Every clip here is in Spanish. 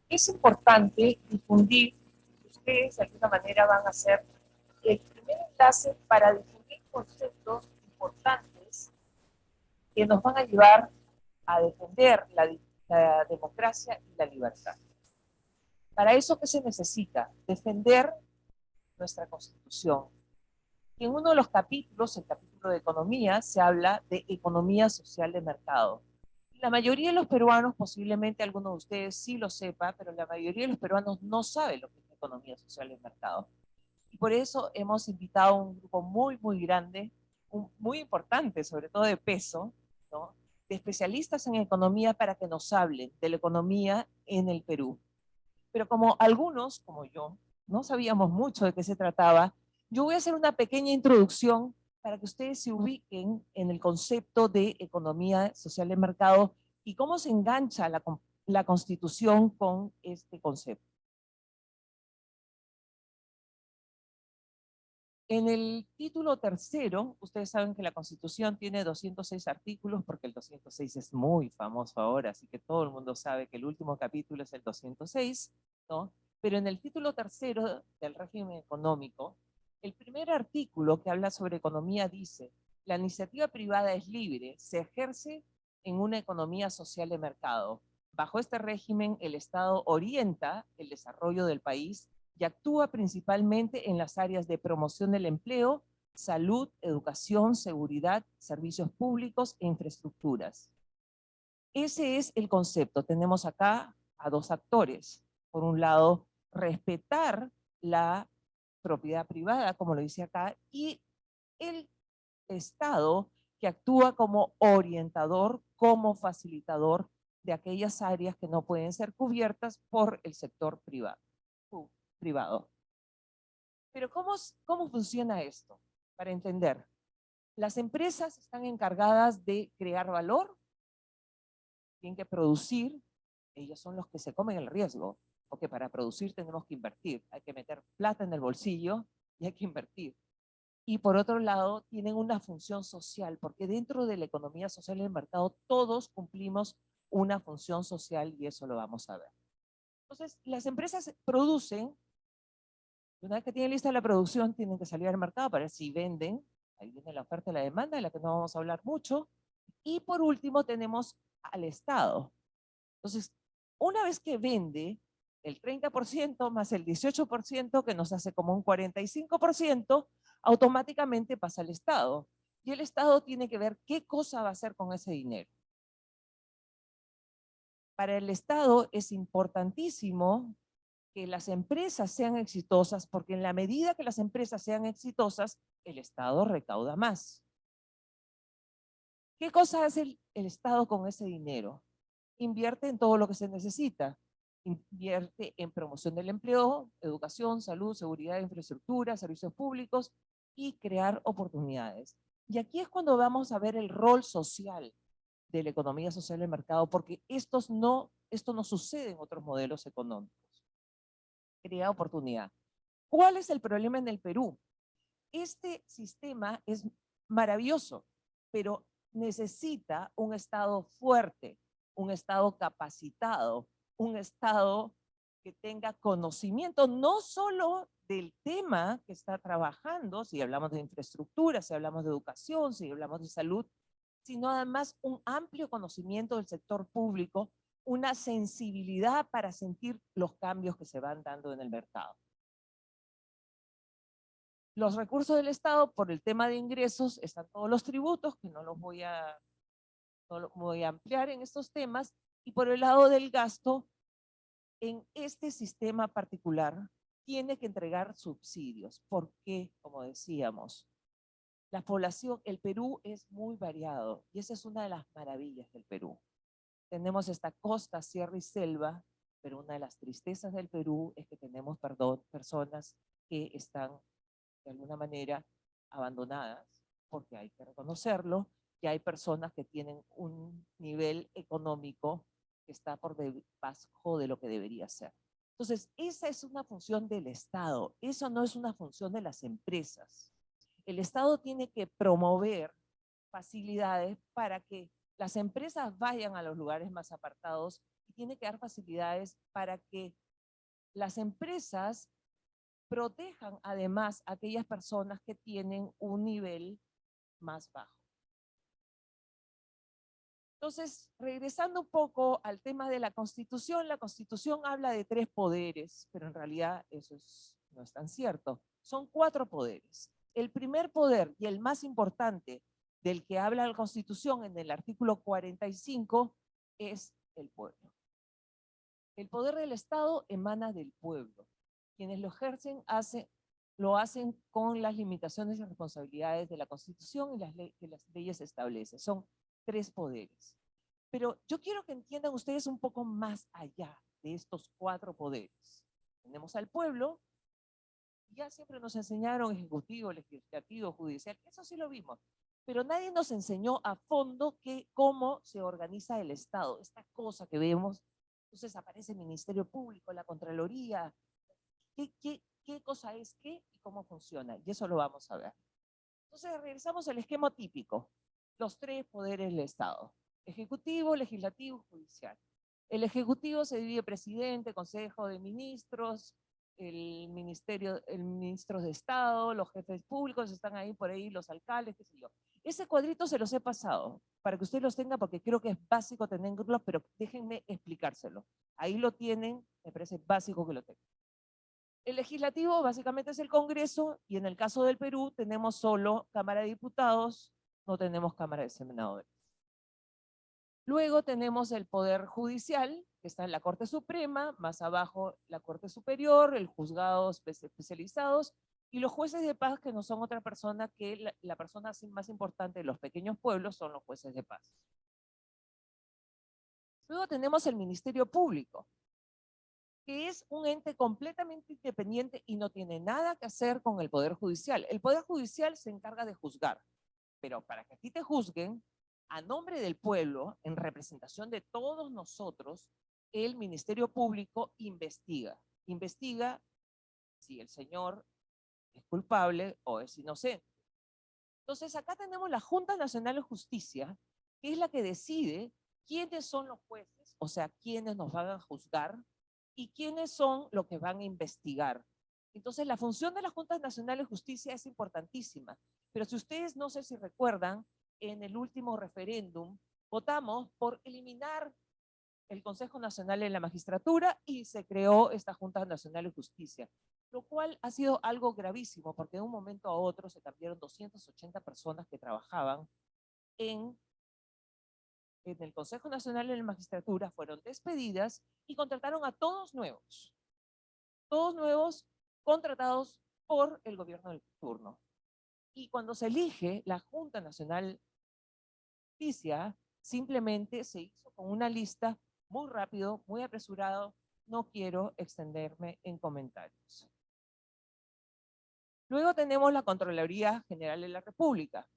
Es importante difundir, ustedes de alguna manera van a ser el primer enlace para difundir conceptos importantes que nos van a llevar a defender la democracia y la libertad. Para eso, ¿qué se necesita? Defender nuestra Constitución. Y en uno de los capítulos, el capítulo de economía, se habla de economía social de mercado. La mayoría de los peruanos, posiblemente algunos de ustedes sí lo sepa, pero la mayoría de los peruanos no sabe lo que es la economía social de mercado. Y por eso hemos invitado a un grupo muy grande, muy importante, sobre todo de peso, ¿no?, de especialistas en economía para que nos hablen de la economía en el Perú. Pero como algunos, como yo, no sabíamos mucho de qué se trataba, yo voy a hacer una pequeña introducción para que ustedes se ubiquen en el concepto de economía social de mercado y cómo se engancha la Constitución con este concepto. En el título tercero, ustedes saben que la Constitución tiene 206 artículos, porque el 206 es muy famoso ahora, así que todo el mundo sabe que el último capítulo es el 206, ¿no? Pero en el título tercero del régimen económico, el primer artículo que habla sobre economía dice: la iniciativa privada es libre, se ejerce en una economía social de mercado. Bajo este régimen, el Estado orienta el desarrollo del país y actúa principalmente en las áreas de promoción del empleo, salud, educación, seguridad, servicios públicos e infraestructuras. Ese es el concepto. Tenemos acá a dos actores. Por un lado, respetar la propiedad privada, como lo dice acá, y el Estado que actúa como orientador, como facilitador de aquellas áreas que no pueden ser cubiertas por el sector privado. Pero ¿cómo funciona esto? Para entender, las empresas están encargadas de crear valor, tienen que producir, ellos son los que se comen el riesgo, porque para producir tenemos que invertir, hay que meter plata en el bolsillo y hay que invertir. Y por otro lado, tienen una función social, porque dentro de la economía social del mercado todos cumplimos una función social y eso lo vamos a ver. Entonces, las empresas producen. Una vez que tienen lista la producción, tienen que salir al mercado para ver si venden. Ahí viene la oferta y la demanda, de la que no vamos a hablar mucho. Y por último tenemos al Estado. Entonces, una vez que vende, el 30% más el 18%, que nos hace como un 45%, automáticamente pasa al Estado. Y el Estado tiene que ver qué cosa va a hacer con ese dinero. Para el Estado es importantísimo que las empresas sean exitosas, porque en la medida que las empresas sean exitosas, el Estado recauda más. ¿Qué cosa hace el Estado con ese dinero? Invierte en todo lo que se necesita. Invierte en promoción del empleo, educación, salud, seguridad, infraestructura, servicios públicos y crear oportunidades. Y aquí es cuando vamos a ver el rol social de la economía social del mercado, porque esto no sucede en otros modelos económicos. Crea oportunidad. ¿Cuál es el problema en el Perú? Este sistema es maravilloso, pero necesita un Estado fuerte, un Estado capacitado, un Estado que tenga conocimiento no solo del tema que está trabajando, si hablamos de infraestructura, si hablamos de educación, si hablamos de salud, sino además un amplio conocimiento del sector público, una sensibilidad para sentir los cambios que se van dando en el mercado. Los recursos del Estado, por el tema de ingresos, están todos los tributos, que no los voy a ampliar en estos temas, y por el lado del gasto, en este sistema particular, tiene que entregar subsidios, porque, como decíamos, la población, el Perú es muy variado, y esa es una de las maravillas del Perú. Tenemos esta costa, sierra y selva, pero una de las tristezas del Perú es que tenemos, personas que están de alguna manera abandonadas, porque hay que reconocerlo, que hay personas que tienen un nivel económico que está por debajo de lo que debería ser. Entonces, esa es una función del Estado, eso no es una función de las empresas. El Estado tiene que promover facilidades para que las empresas vayan a los lugares más apartados y tiene que dar facilidades para que las empresas protejan además a aquellas personas que tienen un nivel más bajo. Entonces, regresando un poco al tema de la Constitución habla de 3 poderes, pero en realidad no es tan cierto. Son 4 poderes. El primer poder y el más importante del que habla la Constitución en el artículo 45 es el pueblo. El poder del Estado emana del pueblo. Quienes lo ejercen lo hacen con las limitaciones y responsabilidades de la Constitución y que las leyes establecen. Son 3 poderes. Pero yo quiero que entiendan ustedes un poco más allá de estos 4 poderes. Tenemos al pueblo, ya siempre nos enseñaron ejecutivo, legislativo, judicial, eso sí lo vimos, pero nadie nos enseñó a fondo cómo se organiza el Estado, esta cosa que vemos. Entonces aparece el Ministerio Público, la Contraloría, qué cosa es qué y cómo funciona, y eso lo vamos a ver. Entonces regresamos al esquema típico, los 3 poderes del Estado: ejecutivo, legislativo, judicial. El ejecutivo se divide presidente, consejo de ministros, el ministro de Estado, los jefes públicos están ahí por ahí, los alcaldes, qué sé yo. Ese cuadrito se los he pasado para que ustedes los tengan porque creo que es básico tenerlo, pero déjenme explicárselo. Ahí lo tienen, me parece básico que lo tengan. El legislativo básicamente es el Congreso y en el caso del Perú tenemos solo Cámara de Diputados, no tenemos Cámara de Senadores. Luego tenemos el Poder Judicial, que está en la Corte Suprema, más abajo la Corte Superior, el juzgados especializados y los jueces de paz, que no son otra persona que la persona más importante de los pequeños pueblos, son los jueces de paz. Luego tenemos el Ministerio Público, que es un ente completamente independiente y no tiene nada que hacer con el Poder Judicial. El Poder Judicial se encarga de juzgar, pero para que a ti te juzguen, a nombre del pueblo, en representación de todos nosotros, el Ministerio Público investiga. Investiga si el señor es culpable o es inocente. Entonces, acá tenemos la Junta Nacional de Justicia, que es la que decide quiénes son los jueces, o sea, quiénes nos van a juzgar y quiénes son los que van a investigar. Entonces, la función de la Junta Nacional de Justicia es importantísima. Pero si ustedes, no sé si recuerdan, en el último referéndum votamos por eliminar el Consejo Nacional de la Magistratura y se creó esta Junta Nacional de Justicia, lo cual ha sido algo gravísimo porque de un momento a otro se cambiaron 280 personas que trabajaban en el Consejo Nacional de la Magistratura, fueron despedidas y contrataron a todos nuevos contratados por el gobierno del turno. Y cuando se elige la Junta Nacional de Justicia, simplemente se hizo con una lista muy rápido, muy apresurado. No quiero extenderme en comentarios. Luego tenemos la Contraloría General de la República,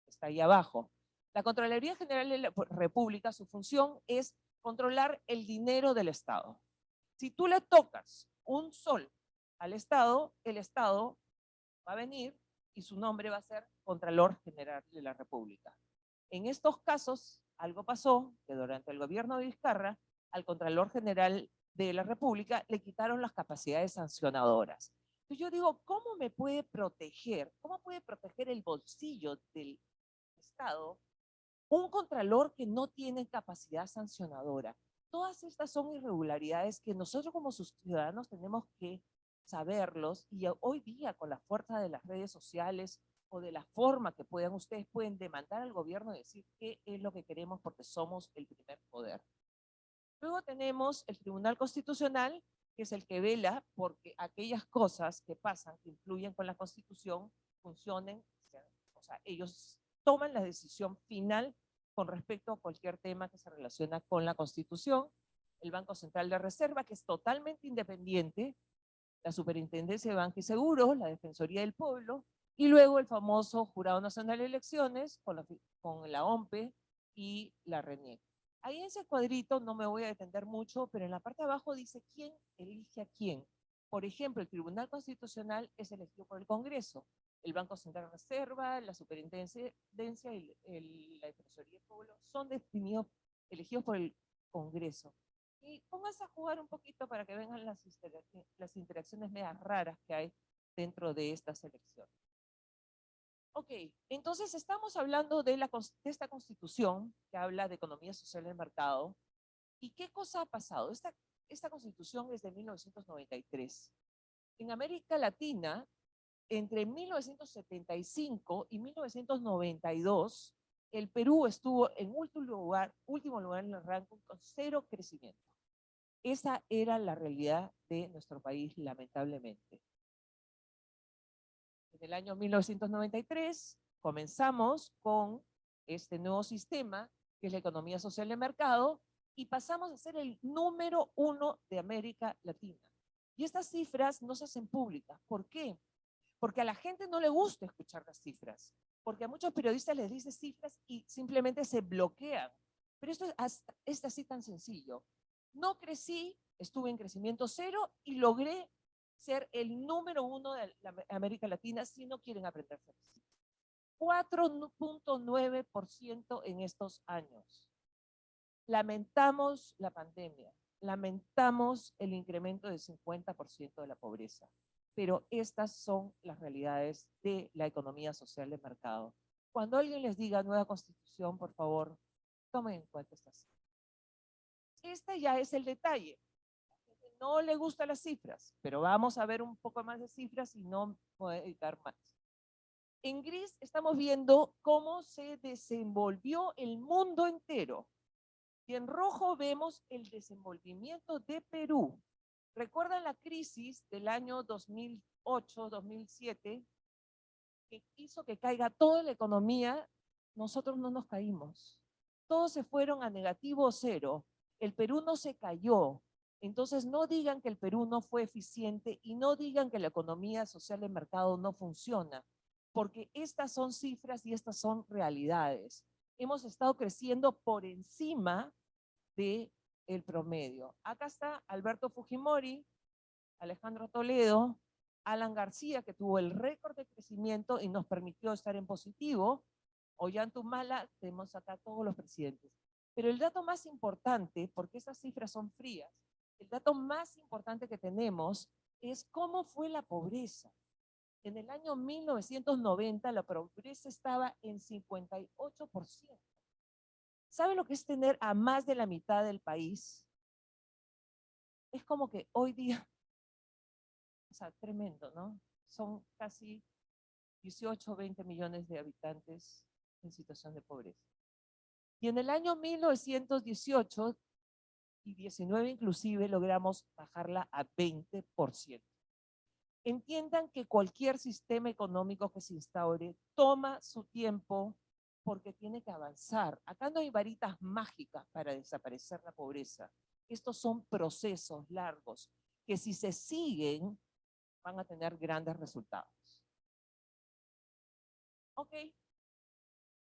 está ahí abajo. La Contraloría General de la República, su función es controlar el dinero del Estado. Si tú le tocas un sol al Estado, el Estado va a venir y su nombre va a ser Contralor General de la República. En estos casos, algo pasó que durante el gobierno de Vizcarra, al Contralor General de la República le quitaron las capacidades sancionadoras. Entonces yo digo, ¿cómo me puede proteger? ¿Cómo puede proteger el bolsillo del Estado un contralor que no tiene capacidad sancionadora? Todas estas son irregularidades que nosotros como sus ciudadanos tenemos que saberlos, y hoy día con la fuerza de las redes sociales o de la forma que ustedes pueden demandar al gobierno y decir qué es lo que queremos porque somos el primer poder. Luego tenemos el Tribunal Constitucional, que es el que vela porque aquellas cosas que pasan, que influyen con la Constitución, funcionen, o sea, ellos toman la decisión final con respecto a cualquier tema que se relaciona con la Constitución. El Banco Central de Reserva, que es totalmente independiente, la Superintendencia de Banco y Seguros, la Defensoría del Pueblo, y luego el famoso Jurado Nacional de Elecciones con la OMPE y la RENIEC. Ahí en ese cuadrito no me voy a detener mucho, pero en la parte de abajo dice quién elige a quién. Por ejemplo, el Tribunal Constitucional es elegido por el Congreso, el Banco Central de Reserva, la Superintendencia y la Defensoría del Pueblo son elegidos por el Congreso. Y pónganse a jugar un poquito para que vengan las interacciones medias raras que hay dentro de esta selección. Ok, entonces estamos hablando de esta constitución que habla de economía social del mercado. ¿Y qué cosa ha pasado? Esta constitución es de 1993. En América Latina, entre 1975 y 1992, el Perú estuvo en último lugar en el ranking con 0 crecimiento. Esa era la realidad de nuestro país, lamentablemente. En el año 1993 comenzamos con este nuevo sistema, que es la economía social de mercado, y pasamos a ser el número 1 de América Latina. Y estas cifras no se hacen públicas. ¿Por qué? Porque a la gente no le gusta escuchar las cifras, porque a muchos periodistas les dicen cifras y simplemente se bloquean. Pero esto es así tan sencillo. No crecí, estuve en crecimiento 0 y logré ser el número 1 de América Latina si no quieren aprender a 4.9% en estos años. Lamentamos la pandemia, lamentamos el incremento del 50% de la pobreza, pero estas son las realidades de la economía social de mercado. Cuando alguien les diga nueva constitución, por favor, tomen en cuenta estas. Este ya es el detalle. No le gustan las cifras, pero vamos a ver un poco más de cifras y no voy a editar más. En gris estamos viendo cómo se desenvolvió el mundo entero. Y en rojo vemos el desenvolvimiento de Perú. ¿Recuerdan la crisis del año 2008-2007 que hizo que caiga toda la economía? Nosotros no nos caímos. Todos se fueron a negativo 0. El Perú no se cayó. Entonces no digan que el Perú no fue eficiente y no digan que la economía social de mercado no funciona, porque estas son cifras y estas son realidades. Hemos estado creciendo por encima del promedio. Acá está Alberto Fujimori, Alejandro Toledo, Alan García, que tuvo el récord de crecimiento y nos permitió estar en positivo. Ollanta tenemos acá todos los presidentes. Pero el dato más importante, porque esas cifras son frías, el dato más importante que tenemos es cómo fue la pobreza. En el año 1990 la pobreza estaba en 58%. ¿Sabe lo que es tener a más de la mitad del país? Es como que hoy día, o sea, tremendo, ¿no? Son casi 18 o 20 millones de habitantes en situación de pobreza. Y en el año 1918 y 19 inclusive logramos bajarla a 20%. Entiendan que cualquier sistema económico que se instaure toma su tiempo porque tiene que avanzar. Acá no hay varitas mágicas para desaparecer la pobreza. Estos son procesos largos que si se siguen van a tener grandes resultados. Ok.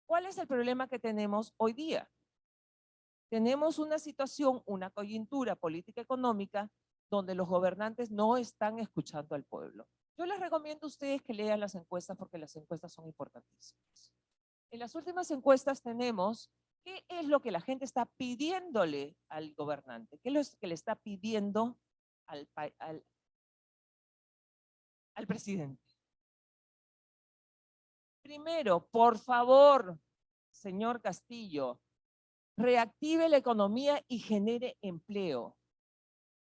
¿Cuál es el problema que tenemos hoy día? Tenemos una situación, una coyuntura política económica donde los gobernantes no están escuchando al pueblo. Yo les recomiendo a ustedes que lean las encuestas porque las encuestas son importantísimas. En las últimas encuestas tenemos qué es lo que la gente está pidiéndole al gobernante, qué es lo que le está pidiendo al presidente. Primero, por favor, señor Castillo, reactive la economía y genere empleo.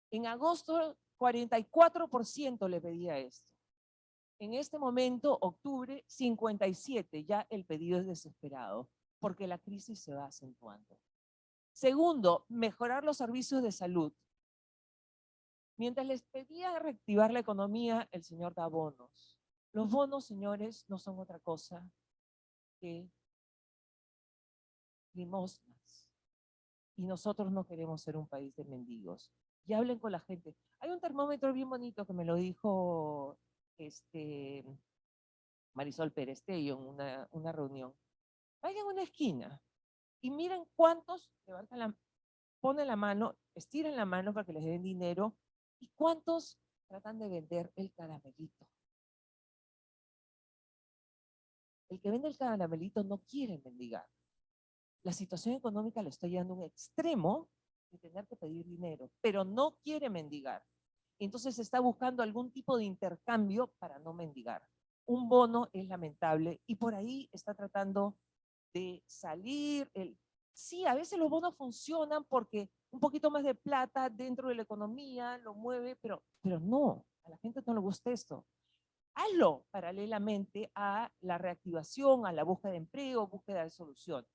En agosto, 44% le pedía esto. En este momento, octubre, 57%. Ya el pedido es desesperado porque la crisis se va acentuando. Segundo, mejorar los servicios de salud. Mientras les pedía reactivar la economía, el señor da bonos. Los bonos, señores, no son otra cosa que limosnas. Y nosotros no queremos ser un país de mendigos. Y hablen con la gente. Hay un termómetro bien bonito que me lo dijo Marisol Perestello en una reunión. Vayan a una esquina y miren cuántos ponen la mano, estiran la mano para que les den dinero y cuántos tratan de vender el caramelito. El que vende el caramelito no quiere mendigar. La situación económica lo está llevando a un extremo de tener que pedir dinero, pero no quiere mendigar. Entonces está buscando algún tipo de intercambio para no mendigar. Un bono es lamentable y por ahí está tratando de salir. Sí, a veces los bonos funcionan porque un poquito más de plata dentro de la economía lo mueve, pero no, a la gente no le gusta esto. Hazlo paralelamente a la reactivación, a la búsqueda de empleo, búsqueda de soluciones.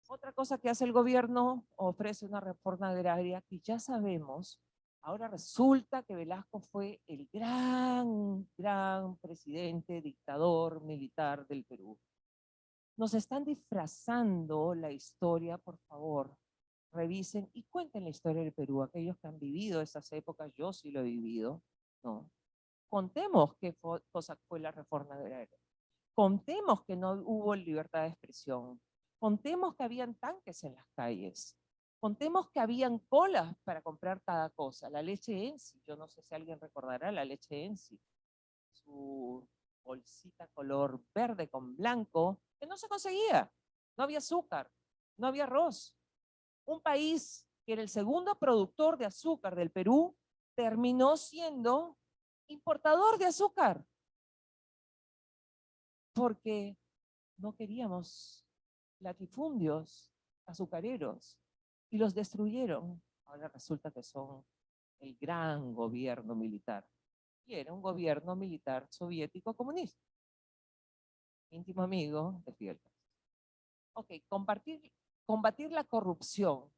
Otra cosa que hace el gobierno, ofrece una reforma agraria que ya sabemos. Ahora resulta que Velasco fue el gran presidente, dictador militar del Perú. Nos están disfrazando la historia, por favor. Revisen y cuenten la historia del Perú. Aquellos que han vivido esas épocas, yo sí lo he vivido, ¿no? Contemos qué cosa fue la reforma agraria. Contemos que no hubo libertad de expresión. Contemos que habían tanques en las calles. Contemos que habían colas para comprar cada cosa. La leche Ensi, yo no sé si alguien recordará la leche Ensi, su bolsita color verde con blanco, que no se conseguía. No había azúcar, no había arroz. Un país que era el segundo productor de azúcar del Perú, terminó siendo importador de azúcar, porque no queríamos latifundios azucareros y los destruyeron. Ahora resulta que son el gran gobierno militar. Y era un gobierno militar soviético comunista, íntimo amigo de Fidel Castro. Ok, combatir la corrupción.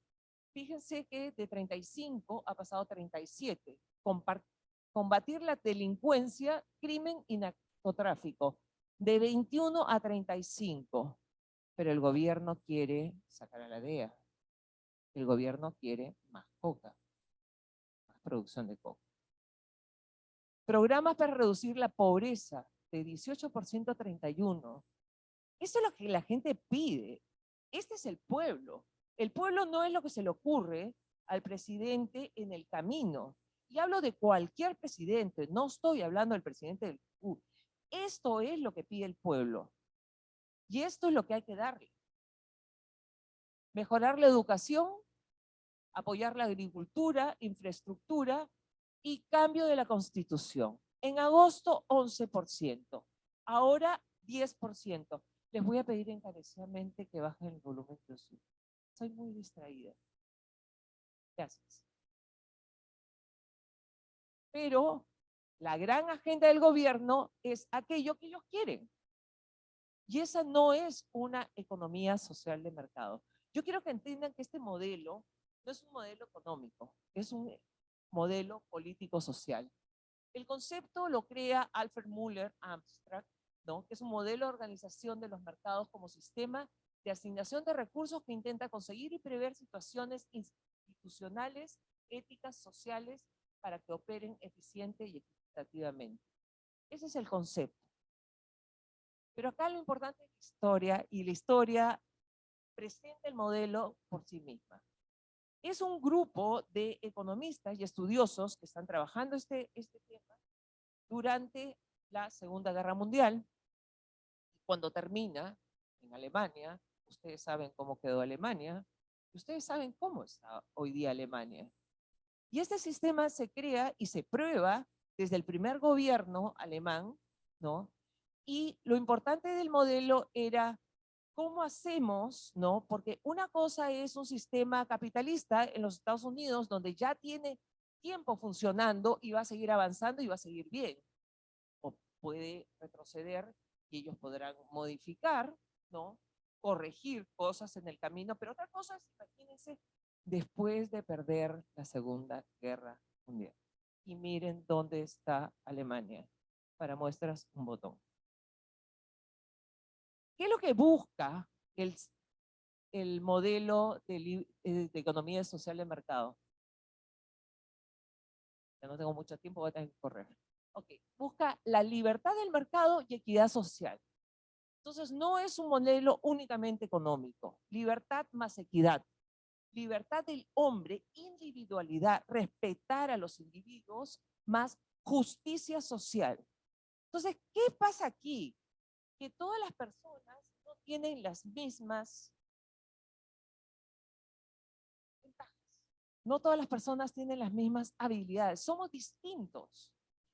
Fíjense que de 35 ha pasado a 37. Combatir la delincuencia, crimen y narcotráfico, de 21 a 35. Pero el gobierno quiere sacar a la DEA. El gobierno quiere más coca, más producción de coca. Programas para reducir la pobreza, de 18% a 31%. Eso es lo que la gente pide. Este es el pueblo. El pueblo no es lo que se le ocurre al presidente en el camino. Y hablo de cualquier presidente, no estoy hablando del presidente del Perú. Esto es lo que pide el pueblo. Y esto es lo que hay que darle. Mejorar la educación, apoyar la agricultura, infraestructura y cambio de la Constitución. En agosto, 11%. Ahora, 10%. Les voy a pedir encarecidamente que bajen el volumen de su. Soy muy distraída. Gracias. Pero la gran agenda del gobierno es aquello que ellos quieren. Y esa no es una economía social de mercado. Yo quiero que entiendan que este modelo no es un modelo económico, es un modelo político-social. El concepto lo crea Alfred Muller Armstrong, ¿no? Que es un modelo de organización de los mercados como sistema de asignación de recursos que intenta conseguir y prever situaciones institucionales, éticas, sociales, para que operen eficiente y equitativamente. Ese es el concepto. Pero acá lo importante es la historia, y la historia presenta el modelo por sí misma. Es un grupo de economistas y estudiosos que están trabajando este tema durante la Segunda Guerra Mundial. Cuando termina en Alemania, ustedes saben cómo quedó Alemania, ustedes saben cómo está hoy día Alemania. Y este sistema se crea y se prueba desde el primer gobierno alemán, ¿no? Y lo importante del modelo era cómo hacemos, ¿no? Porque una cosa es un sistema capitalista en los Estados Unidos donde ya tiene tiempo funcionando y va a seguir avanzando y va a seguir bien. O puede retroceder y ellos podrán modificar, ¿no? Corregir cosas en el camino, pero otra cosa es, imagínense, después de perder la Segunda Guerra Mundial. Y miren dónde está Alemania. Para muestras, un botón. ¿Qué es lo que busca el modelo de economía social de mercado? Ya no tengo mucho tiempo, voy a tener que correr. Ok, busca la libertad del mercado y equidad social. Entonces, no es un modelo únicamente económico. Libertad más equidad. Libertad del hombre, individualidad, respetar a los individuos, más justicia social. Entonces, ¿qué pasa aquí? Que todas las personas no tienen las mismas No todas las personas tienen las mismas habilidades. Somos distintos,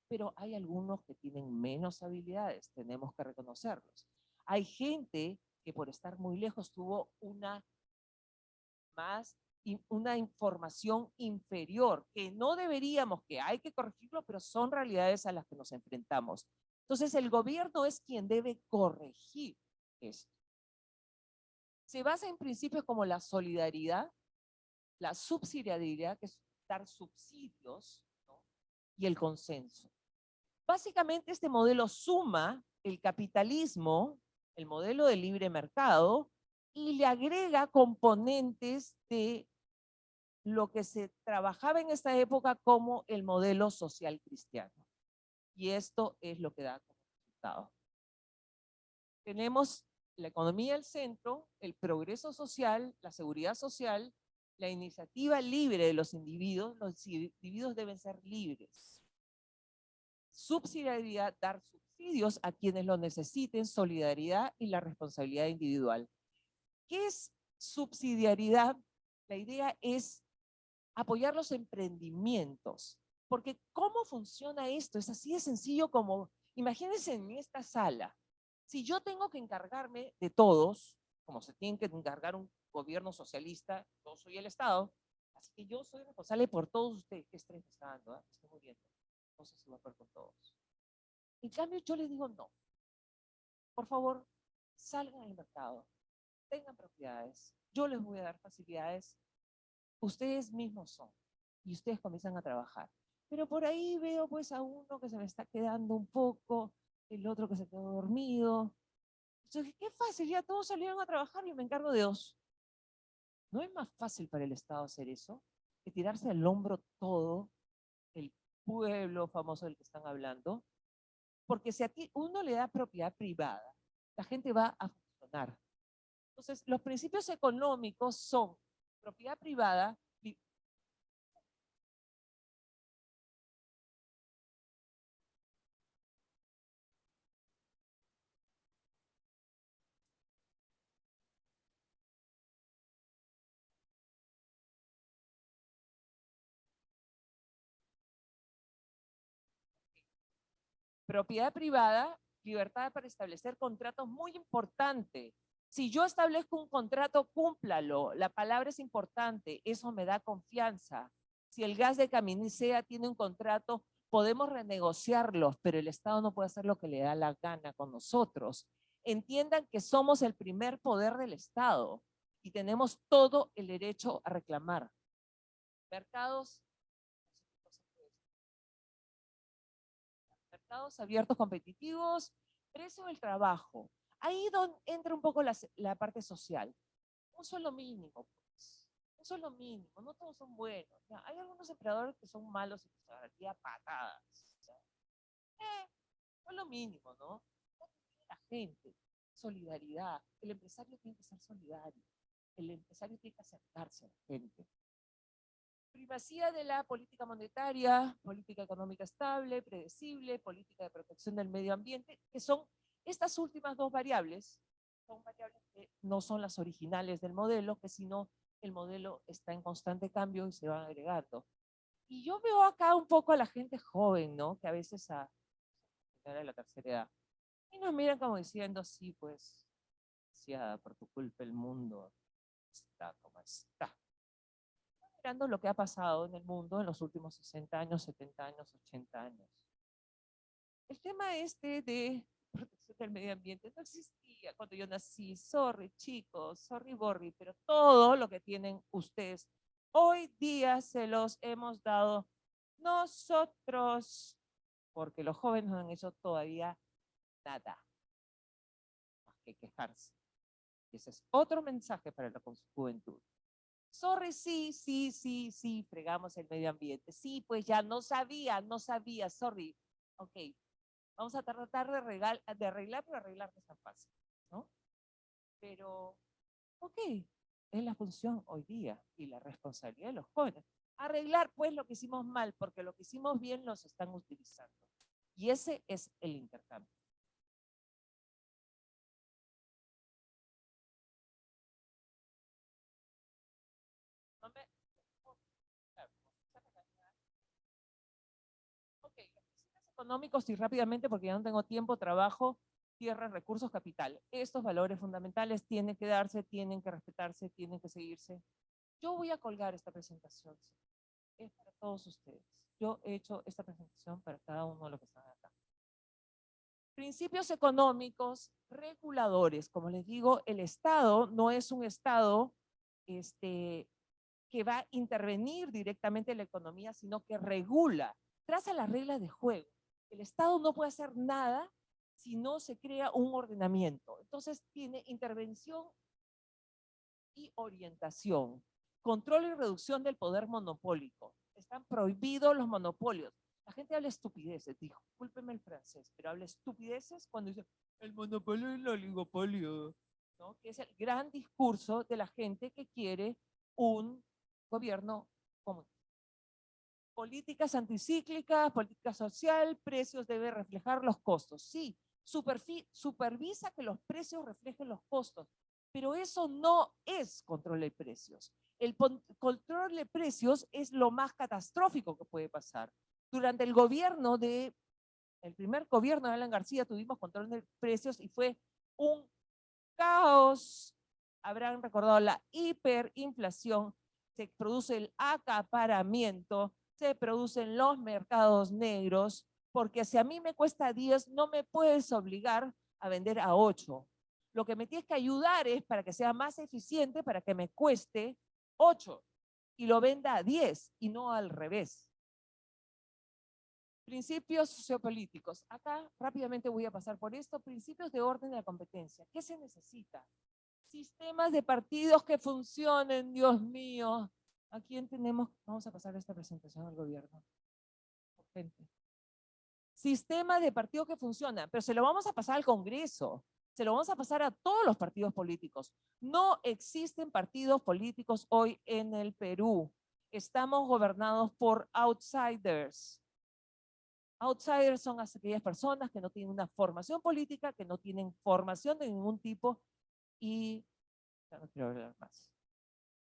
pero hay algunos que tienen menos habilidades. Tenemos que reconocerlos. Hay gente que por estar muy lejos tuvo una información inferior, que no deberíamos, que hay que corregirlo, pero son realidades a las que nos enfrentamos. Entonces, el gobierno es quien debe corregir esto. Se basa en principios como la solidaridad, la subsidiariedad, que es dar subsidios, ¿no? Y el consenso. Básicamente, este modelo suma el capitalismo, el modelo de libre mercado, y le agrega componentes de lo que se trabajaba en esta época como el modelo social cristiano. Y esto es lo que da como resultado. Tenemos la economía al centro, el progreso social, la seguridad social, la iniciativa libre de los individuos deben ser libres. Subsidiariedad, dar subsidios a quienes lo necesiten, solidaridad y la responsabilidad individual. ¿Qué es subsidiariedad? La idea es apoyar los emprendimientos. Porque ¿cómo funciona esto? Es así de sencillo como, imagínense en esta sala, si yo tengo que encargarme de todos, como se tiene que encargar un gobierno socialista, yo soy el Estado, así que yo soy responsable por todos ustedes. Qué estrés me está dando, ¿eh? Me estoy muriendo. No sé si voy a poder con todos. En cambio, yo les digo no. Por favor, salgan al mercado, tengan propiedades, yo les voy a dar facilidades, ustedes mismos son, y ustedes comienzan a trabajar. Pero por ahí veo pues a uno que se me está quedando un poco, el otro que se quedó dormido. Entonces, qué fácil, ya todos salieron a trabajar y me encargo de dos. ¿No es más fácil para el Estado hacer eso que tirarse al hombro todo el pueblo famoso del que están hablando? Porque si a ti uno le da propiedad privada, la gente va a funcionar. Entonces, los principios económicos son propiedad privada, propiedad privada, libertad para establecer contratos, muy importante. Si yo establezco un contrato, cúmplalo. La palabra es importante, eso me da confianza. Si el gas de Caminicea tiene un contrato, podemos renegociarlos, pero el Estado no puede hacer lo que le da la gana con nosotros. Entiendan que somos el primer poder del Estado y tenemos todo el derecho a reclamar. Mercados abiertos competitivos, precio del trabajo. Ahí donde entra un poco la parte social. Un sueldo mínimo, pues. Un sueldo mínimo, no todos son buenos. Ya, hay algunos empleadores que son malos y que se agarraría patadas. Sueldo mínimo, ¿no? La gente, solidaridad. El empresario tiene que ser solidario. El empresario tiene que acercarse a la gente. Primacía de la política monetaria, política económica estable, predecible, política de protección del medio ambiente, que son estas últimas dos variables, son variables que no son las originales del modelo, que sino el modelo está en constante cambio y se van agregando. Y yo veo acá un poco a la gente joven, ¿no? Que a veces a la tercera edad, y nos miran como diciendo, sí, pues, por tu culpa el mundo está como está. Mirando lo que ha pasado en el mundo en los últimos 60 años, 70 años, 80 años. El tema este de protección del medio ambiente no existía cuando yo nací. Sorry, chicos, sorry, Borri, pero todo lo que tienen ustedes hoy día se los hemos dado nosotros, porque los jóvenes no han hecho todavía nada más que quejarse. Y ese es otro mensaje para la juventud. Sorry, sí, sí, sí, sí, fregamos el medio ambiente. Sí, pues ya no sabía, sorry. Ok, vamos a tratar de arreglar, pero arreglar no es tan fácil, ¿no? Pero, ok, es la función hoy día y la responsabilidad de los jóvenes. Arreglar, pues, lo que hicimos mal, porque lo que hicimos bien los están utilizando. Y ese es el intercambio. No me, económicos y rápidamente, porque ya no tengo tiempo, trabajo, tierra, recursos, capital. Estos valores fundamentales tienen que darse, tienen que respetarse, tienen que seguirse. Yo voy a colgar esta presentación. Es para todos ustedes. Yo he hecho esta presentación para cada uno de los que están acá. Principios económicos reguladores. Como les digo, el Estado no es un Estado que va a intervenir directamente en la economía, sino que regula, traza las reglas de juego. El Estado no puede hacer nada si no se crea un ordenamiento. Entonces tiene intervención y orientación, control y reducción del poder monopólico. Están prohibidos los monopolios. La gente habla estupideces, discúlpeme el francés, pero habla estupideces cuando dice el monopolio y el oligopolio, ¿no? Que es el gran discurso de la gente que quiere un gobierno común. Políticas anticíclicas, política social, precios debe reflejar los costos. Sí, supervisa que los precios reflejen los costos, pero eso no es control de precios. El control de precios es lo más catastrófico que puede pasar. Durante el primer gobierno de Alan García tuvimos control de precios y fue un caos. Habrán recordado la hiperinflación, se produce el acaparamiento, se producen los mercados negros, porque si a mí me cuesta 10, no me puedes obligar a vender a 8. Lo que me tienes que ayudar es para que sea más eficiente, para que me cueste 8 y lo venda a 10 y no al revés. Principios sociopolíticos. Acá rápidamente voy a pasar por esto. Principios de orden de la competencia. ¿Qué se necesita? Sistemas de partidos que funcionen, Dios mío. ¿A quién tenemos? Vamos a pasar esta presentación al gobierno. Gente. Sistemas de partidos que funcionan, pero se lo vamos a pasar al Congreso. Se lo vamos a pasar a todos los partidos políticos. No existen partidos políticos hoy en el Perú. Estamos gobernados por outsiders. Outsiders son aquellas personas que no tienen una formación política, que no tienen formación de ningún tipo y ya no quiero hablar más.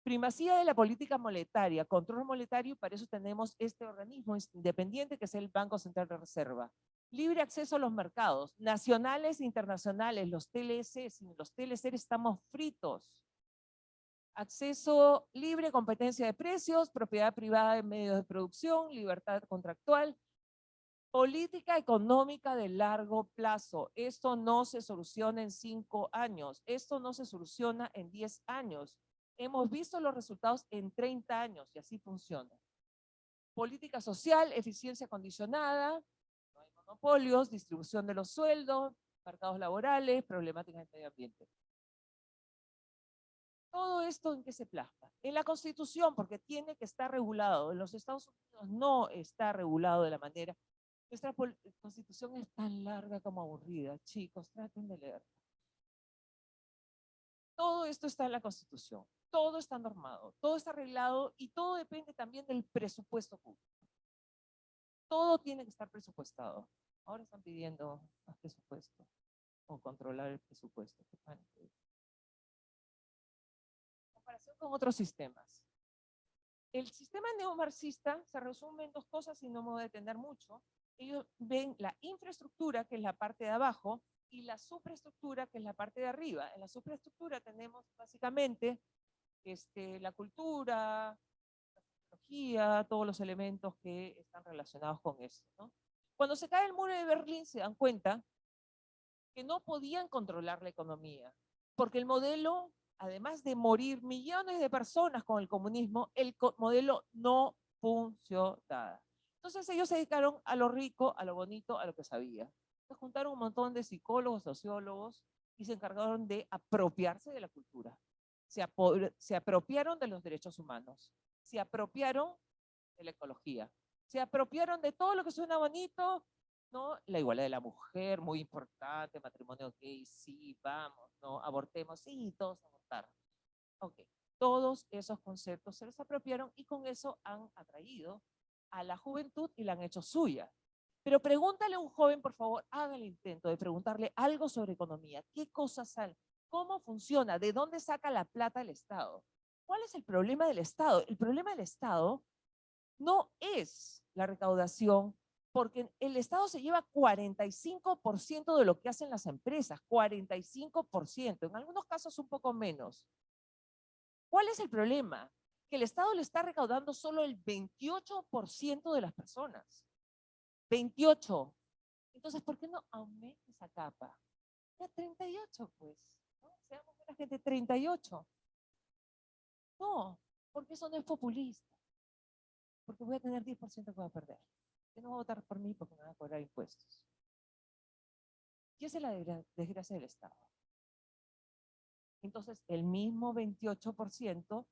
Primacía de la política monetaria, control monetario, y para eso tenemos este organismo independiente que es el Banco Central de Reserva. Libre acceso a los mercados, nacionales e internacionales, los TLC, sin los TLC estamos fritos. Acceso libre, competencia de precios, propiedad privada de medios de producción, libertad contractual, política económica de largo plazo. Esto no se soluciona en 5 años, esto no se soluciona en 10 años. Hemos visto los resultados en 30 años y así funciona. Política social, eficiencia condicionada, no hay monopolios, distribución de los sueldos, mercados laborales, problemáticas del medio ambiente. Todo esto ¿en qué se plasma? En la Constitución, porque tiene que estar regulado. En los Estados Unidos no está regulado de la manera. Nuestra Constitución es tan larga como aburrida. Chicos, traten de leer. Todo esto está en la Constitución. Todo está normado, todo está arreglado y todo depende también del presupuesto público. Todo tiene que estar presupuestado. Ahora están pidiendo más presupuesto o controlar el presupuesto. En comparación con otros sistemas. El sistema neomarxista se resume en 2 cosas y no me voy a detener mucho. Ellos ven la infraestructura, que es la parte de abajo, y la superestructura, que es la parte de arriba. En la superestructura tenemos básicamente la cultura, la tecnología, todos los elementos que están relacionados con eso, ¿no? Cuando se cae el muro de Berlín se dan cuenta que no podían controlar la economía, porque el modelo, además de morir millones de personas con el comunismo, el modelo no funcionaba. Entonces ellos se dedicaron a lo rico, a lo bonito, a lo que sabía. Se juntaron un montón de psicólogos, sociólogos, y se encargaron de apropiarse de la cultura. Se apropiaron de los derechos humanos, se apropiaron de la ecología, se apropiaron de todo lo que suena bonito, ¿no? La igualdad de la mujer, muy importante, matrimonio gay, sí, vamos, ¿no? Abortemos, sí, todos abortar. Ok, todos esos conceptos se los apropiaron y con eso han atraído a la juventud y la han hecho suya. Pero pregúntale a un joven, por favor, haga el intento de preguntarle algo sobre economía. ¿Qué cosas salen? ¿Cómo funciona? ¿De dónde saca la plata el Estado? ¿Cuál es el problema del Estado? El problema del Estado no es la recaudación Porque el Estado se lleva 45% de lo que hacen las empresas, 45%, en algunos casos un poco menos. ¿Cuál es el problema? Que el Estado le está recaudando solo el 28% de las personas. 28. Entonces, ¿por qué no aumenta esa capa? Ya 38, pues. ¿No? Seamos buena gente, 38. No, porque eso no es populista. Porque voy a tener 10% que voy a perder. Yo no voy a votar por mí porque me van a cobrar impuestos. Y esa es la desgracia del Estado. Entonces, el mismo 28%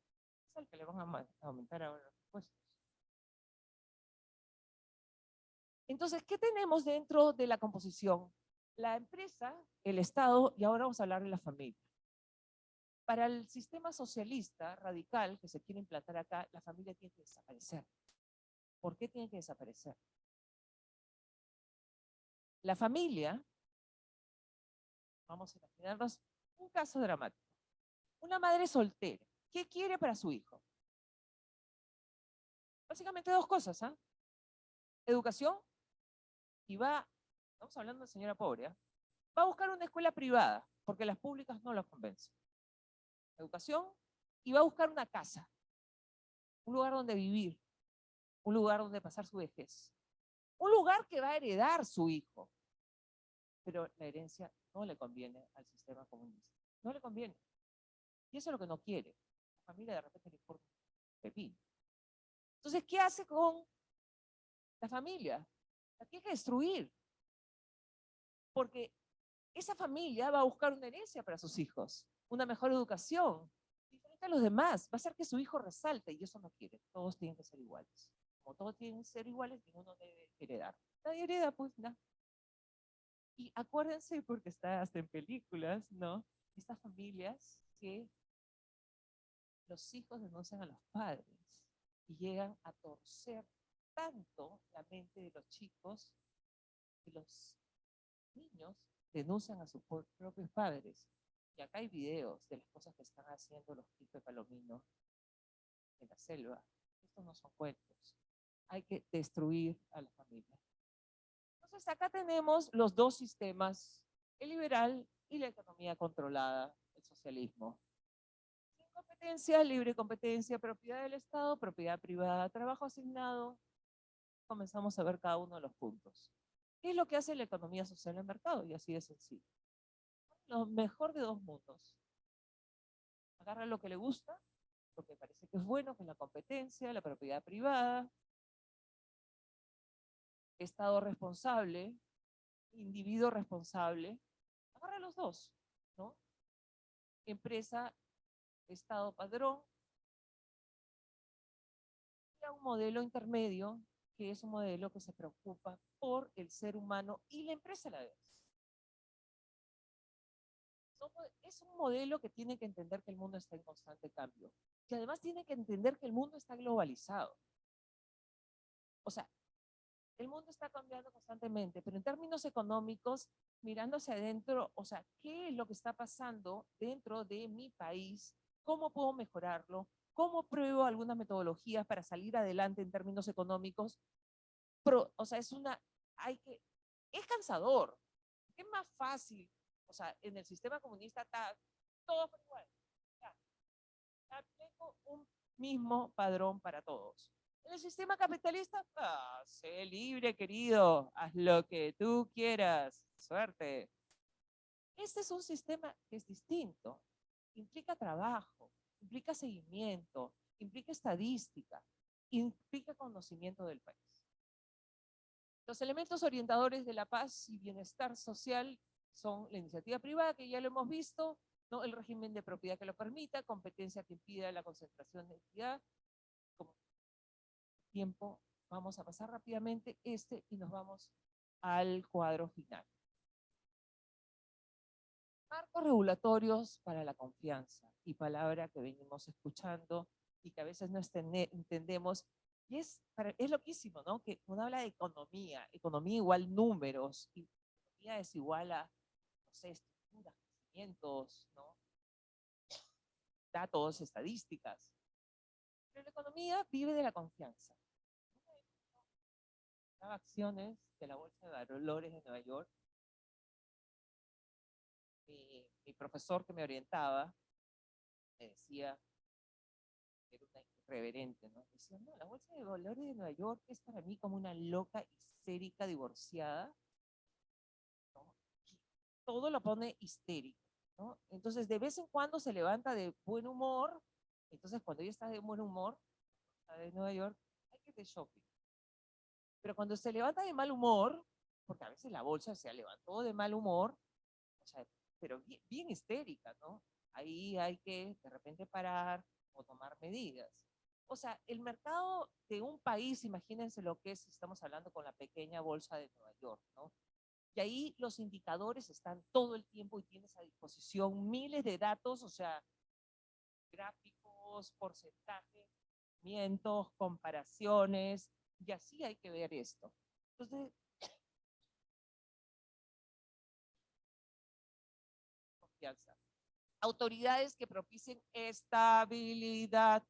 es el que le van a aumentar ahora los impuestos. Entonces, ¿qué tenemos dentro de la composición? La empresa, el Estado, y ahora vamos a hablar de la familia. Para el sistema socialista radical que se quiere implantar acá, la familia tiene que desaparecer. ¿Por qué tiene que desaparecer? La familia, vamos a imaginarnos un caso dramático. Una madre soltera, ¿qué quiere para su hijo? Básicamente dos cosas, ¿ah? Educación y estamos hablando de señora pobre, ¿ah? Va a buscar una escuela privada, porque las públicas no la convencen. Educación y va a buscar una casa, un lugar donde vivir, un lugar donde pasar su vejez, un lugar que va a heredar su hijo. Pero la herencia no le conviene al sistema comunista. No le conviene. Y eso es lo que no quiere. La familia de repente le importa un pepino. Entonces, ¿qué hace con la familia? La tiene que destruir. Porque esa familia va a buscar una herencia para sus hijos, una mejor educación, diferente a los demás. Va a hacer que su hijo resalte y eso no quiere. Todos tienen que ser iguales. Como todos tienen que ser iguales, ninguno debe heredar. Nadie hereda, pues nada. Y acuérdense, porque está hasta en películas, ¿no? Estas familias que los hijos denuncian a los padres y llegan a torcer tanto la mente de los chicos que los niños denuncian a sus propios padres. Y acá hay videos de las cosas que están haciendo los Pipe Palomino en la selva. Estos no son cuentos. Hay que destruir a la familia. Entonces acá tenemos los dos sistemas, el liberal y la economía controlada, el socialismo. Sin competencia, libre competencia, propiedad del Estado, propiedad privada, trabajo asignado. Comenzamos a ver cada uno de los puntos. ¿Qué es lo que hace la economía social de mercado? Y así de sencillo. Lo mejor de dos mundos. Agarra lo que le gusta, porque parece que es bueno, que es la competencia, la propiedad privada, Estado responsable, individuo responsable. Agarra los dos, ¿no? Empresa, Estado padrón, y a un modelo intermedio, que es un modelo que se preocupa por el ser humano y la empresa a la vez. Es un modelo que tiene que entender que el mundo está en constante cambio, que además tiene que entender que el mundo está globalizado. O sea, el mundo está cambiando constantemente, pero en términos económicos, mirando hacia adentro, o sea, ¿qué es lo que está pasando dentro de mi país? ¿Cómo puedo mejorarlo? ¿Cómo pruebo algunas metodologías para salir adelante en términos económicos? O sea, es cansador. Es más fácil, o sea, en el sistema comunista está todo por igual. Tengo un mismo padrón para todos. En el sistema capitalista, sé libre, querido, haz lo que tú quieras, suerte. Este es un sistema que es distinto. Implica trabajo, implica seguimiento, implica estadística, implica conocimiento del país. Los elementos orientadores de la paz y bienestar social son la iniciativa privada, que ya lo hemos visto, ¿no? El régimen de propiedad que lo permita, competencia que impida la concentración de entidad. Como tiempo, vamos a pasar rápidamente y nos vamos al cuadro final. Marcos regulatorios para la confianza, y palabra que venimos escuchando y que a veces no entendemos. Y es loquísimo, ¿no? Que uno habla de economía igual números, y economía es igual a, no sé, estructuras, crecimientos, ¿no? Datos, estadísticas. Pero la economía vive de la confianza. Daba acciones de la Bolsa de Valores de Nueva York. Mi profesor que me orientaba me decía, era una irreverente, ¿no? Decía, no, la Bolsa de Valores de Nueva York es para mí como una loca histérica divorciada, ¿no? Todo lo pone histérico, ¿no? Entonces, de vez en cuando se levanta de buen humor, entonces cuando ella está de buen humor, de Nueva York, hay que ir de shopping. Pero cuando se levanta de mal humor, porque a veces la bolsa se levantó de mal humor, o sea, pero bien, bien histérica, ¿no? Ahí hay que de repente parar o tomar medidas. O sea, el mercado de un país, imagínense lo que es, si estamos hablando con la pequeña bolsa de Nueva York, ¿no? Y ahí los indicadores están todo el tiempo y tienes a disposición miles de datos, o sea, gráficos, porcentajes, comparaciones, y así hay que ver esto. Entonces, confianza. Autoridades que propicien estabilidad.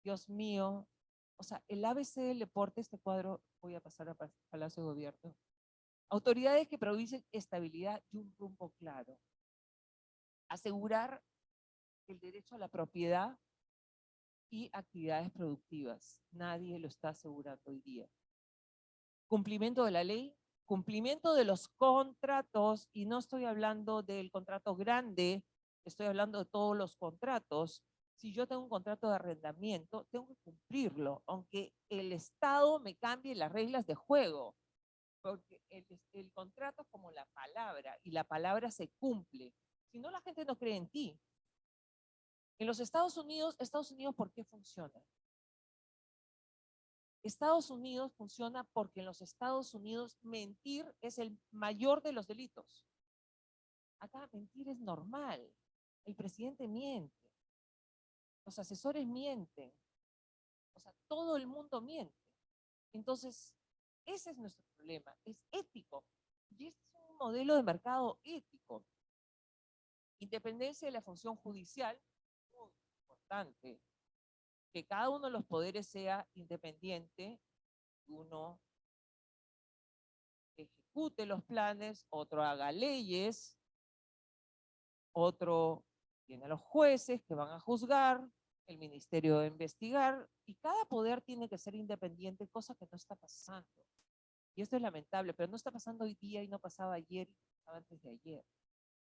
Dios mío. O sea, el ABC del deporte, este cuadro, voy a pasar a Palacio de Gobierno. Autoridades que propicien estabilidad y un rumbo claro. Asegurar el derecho a la propiedad y actividades productivas. Nadie lo está asegurando hoy día. Cumplimiento de la ley, cumplimiento de los contratos, y no estoy hablando del contrato grande, estoy hablando de todos los contratos. Si yo tengo un contrato de arrendamiento, tengo que cumplirlo, aunque el Estado me cambie las reglas de juego, porque el contrato es como la palabra, y la palabra se cumple. Si no, la gente no cree en ti. En los Estados Unidos, ¿por qué funciona? Estados Unidos funciona porque en los Estados Unidos mentir es el mayor de los delitos. Acá mentir es normal. El presidente miente. Los asesores mienten. O sea, todo el mundo miente. Entonces, ese es nuestro problema. Es ético. Y este es un modelo de mercado ético. Independencia de la función judicial, muy importante. Que cada uno de los poderes sea independiente. Uno ejecute los planes, otro haga leyes, otro tiene a los jueces que van a juzgar, el ministerio de investigar, y cada poder tiene que ser independiente, cosa que no está pasando. Y esto es lamentable, pero no está pasando hoy día y no pasaba ayer y no pasaba antes de ayer.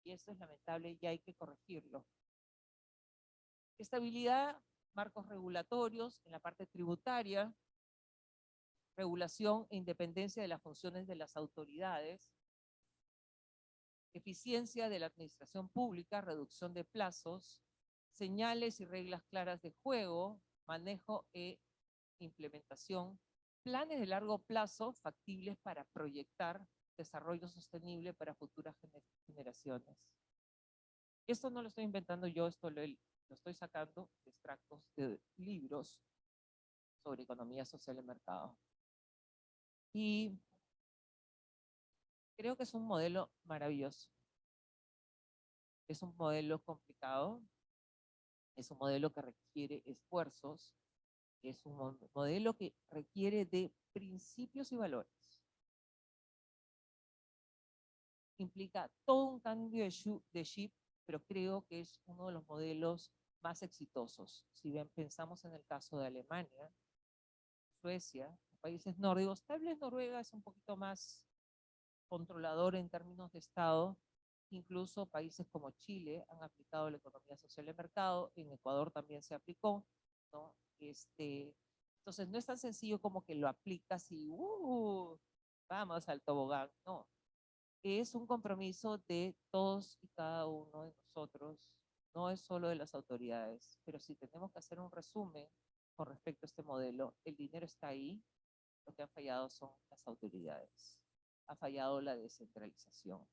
Y esto es lamentable y hay que corregirlo. Estabilidad, marcos regulatorios en la parte tributaria, regulación e independencia de las funciones de las autoridades, eficiencia de la administración pública, reducción de plazos, señales y reglas claras de juego, manejo e implementación, planes de largo plazo factibles para proyectar desarrollo sostenible para futuras generaciones. Esto no lo estoy inventando yo, esto lo estoy sacando de extractos de libros sobre economía social y mercado. Y creo que es un modelo maravilloso. Es un modelo complicado, es un modelo que requiere esfuerzos, es un modelo que requiere de principios y valores. Implica todo un cambio de chip, pero creo que es uno de los modelos más exitosos. Si bien pensamos en el caso de Alemania, Suecia, países nórdicos, tal vez Noruega es un poquito más controlador en términos de Estado. Incluso países como Chile han aplicado la economía social de mercado, en Ecuador también se aplicó, ¿no? Entonces no es tan sencillo como que lo aplicas y vamos al tobogán, no. Es un compromiso de todos y cada uno de nosotros, no es solo de las autoridades, pero si tenemos que hacer un resumen con respecto a este modelo, el dinero está ahí, lo que han fallado son las autoridades, ha fallado la descentralización,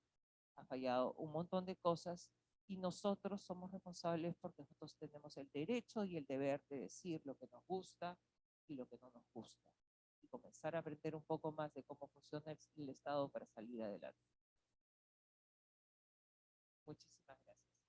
ha fallado un montón de cosas y nosotros somos responsables porque nosotros tenemos el derecho y el deber de decir lo que nos gusta y lo que no nos gusta y comenzar a aprender un poco más de cómo funciona el Estado para salir adelante. Muchísimas gracias.